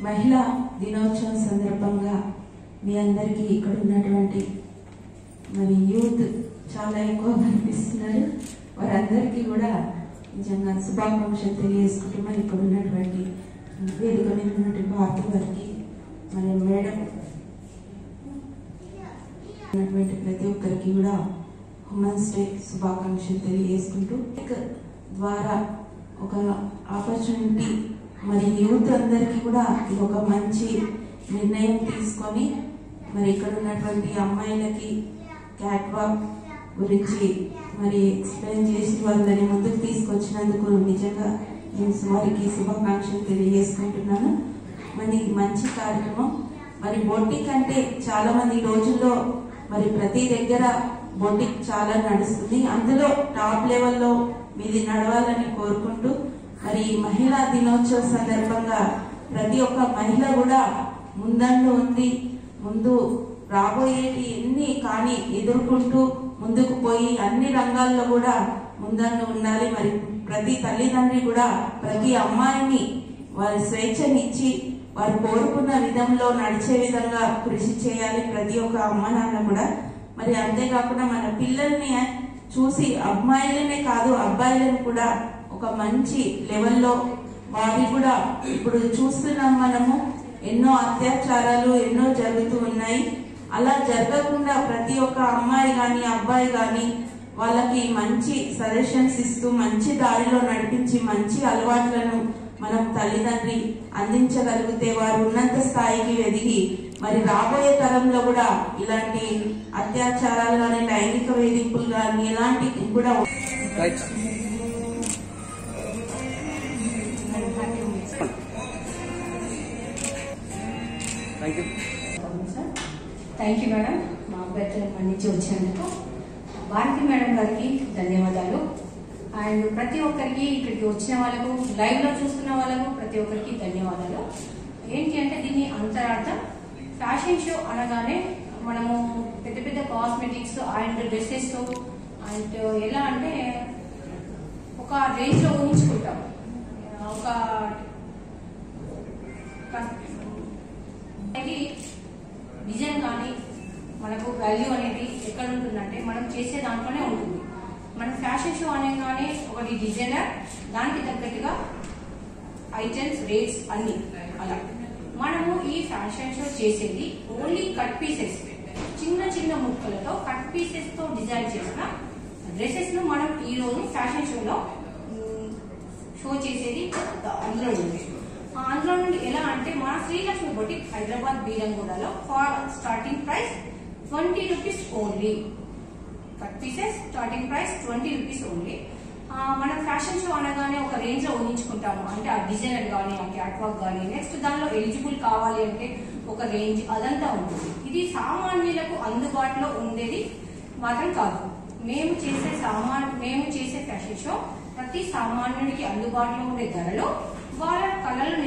మహిళా దినోత్సవం సందర్భంగా మీ అందరికీ ఇక్కడ ఉన్నటువంటి మరి యూత్ చాలా ఎక్కువ కనిపిస్తున్నారు. వారందరికీ కూడా నిజంగా శుభాకాంక్షలు తెలియజేసుకుంటూ మరి ఇక్కడ ఉన్నటువంటి వేదిక మీద ఉన్నటువంటి భారత వారికి మరి మేడం ఉన్నటువంటి ప్రతి ఒక్కరికి కూడా ఉమెన్స్ డే శుభాకాంక్షలు తెలియజేసుకుంటూ ద్వారా ఒక ఆపర్చునిటీ మరి యూత్ అందరికీ కూడా ఇది ఒక మంచి నిర్ణయం తీసుకొని మరి ఇక్కడ ఉన్నటువంటి అమ్మాయిలకి క్యాట్ వాక్ గురించి మరి ఎక్స్ప్లెయిన్ చేసి వాళ్ళని ముందుకు తీసుకొచ్చినందుకు నిజంగా నేను వారికి శుభాకాంక్షలు తెలియజేసుకుంటున్నాను. మరి మంచి కార్యక్రమం. మరి బొటిక్ అంటే చాలా మంది రోజుల్లో మరి ప్రతి దగ్గర బొటిక్ చాలా నడుస్తుంది. అందులో టాప్ లెవెల్లో మీది నడవాలని కోరుకుంటూ మరి మహిళా దినోత్సవ సందర్భంగా ప్రతి ఒక్క మహిళ కూడా ముందండు ఉంది. ముందు రాబోయేటి ఎన్ని కానీ ఎదుర్కొంటూ ముందుకు పోయి అన్ని రంగాల్లో కూడా ముందండు ఉండాలి. మరి ప్రతి తల్లిదండ్రి కూడా ప్రతి అమ్మాయిని వారి స్వేచ్ఛనిచ్చి వారు కోరుకున్న విధంలో నడిచే విధంగా కృషి చేయాలి ప్రతి ఒక్క అమ్మ నాన్న కూడా. మరి అంతేకాకుండా మన పిల్లల్ని చూసి అమ్మాయిలనే కాదు అబ్బాయిలను కూడా ఒక మంచి లెవెల్లో వారి కూడా ఇప్పుడు చూస్తున్నాం మనము ఎన్నో అత్యాచారాలు ఎన్నో జరుగుతూ ఉన్నాయి. అలా జరగకుండా ప్రతి ఒక్క అమ్మాయి గాని అబ్బాయి గాని వాళ్ళకి మంచి సజెషన్స్ ఇస్తూ మంచి దారిలో నడిపించి మంచి అలవాట్లను మనం తల్లిదండ్రి అందించగలిగితే వారు ఉన్నత స్థాయికి ఎదిగి మరి రాబోయే తరంలో కూడా ఇలాంటి అత్యాచారాలు కానీ లైంగిక వేధింపులు కానీ ఇలాంటి కూడా థ్యాంక్ యూ మేడం. మా అభ్యర్థులను మన్నించి వచ్చినందుకు భారతి మేడం గారికి ధన్యవాదాలు. అండ్ ప్రతి ఒక్కరికి ఇక్కడికి వచ్చిన వాళ్ళకు లైవ్ లో చూస్తున్న వాళ్ళకు ప్రతి ఒక్కరికి ధన్యవాదాలు. ఏంటి అంటే దీని అంతరార్థం ఫ్యాషన్ షో అనగానే మనము పెద్ద పెద్ద కాస్మెటిక్స్ అండ్ డ్రెస్సెస్ అండ్ ఎలా అంటే ఒక రేంజ్ లో ఊహించుకుంటాం. ఒక డిజైన్ కానీ మనకు వాల్యూ అనేది ఎక్కడ ఉంటుందంటే మనం చేసే దాంట్లోనే ఉంటుంది. మన ఫ్యాషన్ షో అనగానే ఒకటి డిజైనర్ దానికి తగ్గట్టుగా ఐటమ్స్ రేట్స్ అన్ని అలా మనము ఈ ఫ్యాషన్ షో చేసేది ఓన్లీ కట్ పీసెస్ చిన్న చిన్న ముక్కలతో కట్ పీసెస్ తో డిజైన్ చేసిన డ్రెస్సెస్ ను మనం ఈ రోజు ఫ్యాషన్ షోలో షో చేసేది అందులో ఉంది. అందులో నుండి ఎలా అంటే మన శ్రీలక్ష్మి బొటిక్ హైదరాబాద్ బీరంగూడలో for starting price 20 rupees only. Cut pieces starting price 20 rupees only. మనం ఫ్యాషన్ షో అనగానే ఒక రేంజ్ లో ఊహించుకుంటాము. అంటే ఆ డిజైనర్ కానీ ఆ క్యాట్ వాక్ కానీ నెక్స్ట్ దానిలో ఎలిజిబుల్ కావాలి అంటే ఒక రేంజ్ అదంతా ఉంటుంది. ఇది సామాన్యులకు అందుబాటులో ఉండేది మాత్రం కాదు. మేము చేసే ఫ్యాషన్ షో ప్రతి సామాన్యుడికి అందుబాటులో ఉండే ధరలో వాళ్ళ కళలను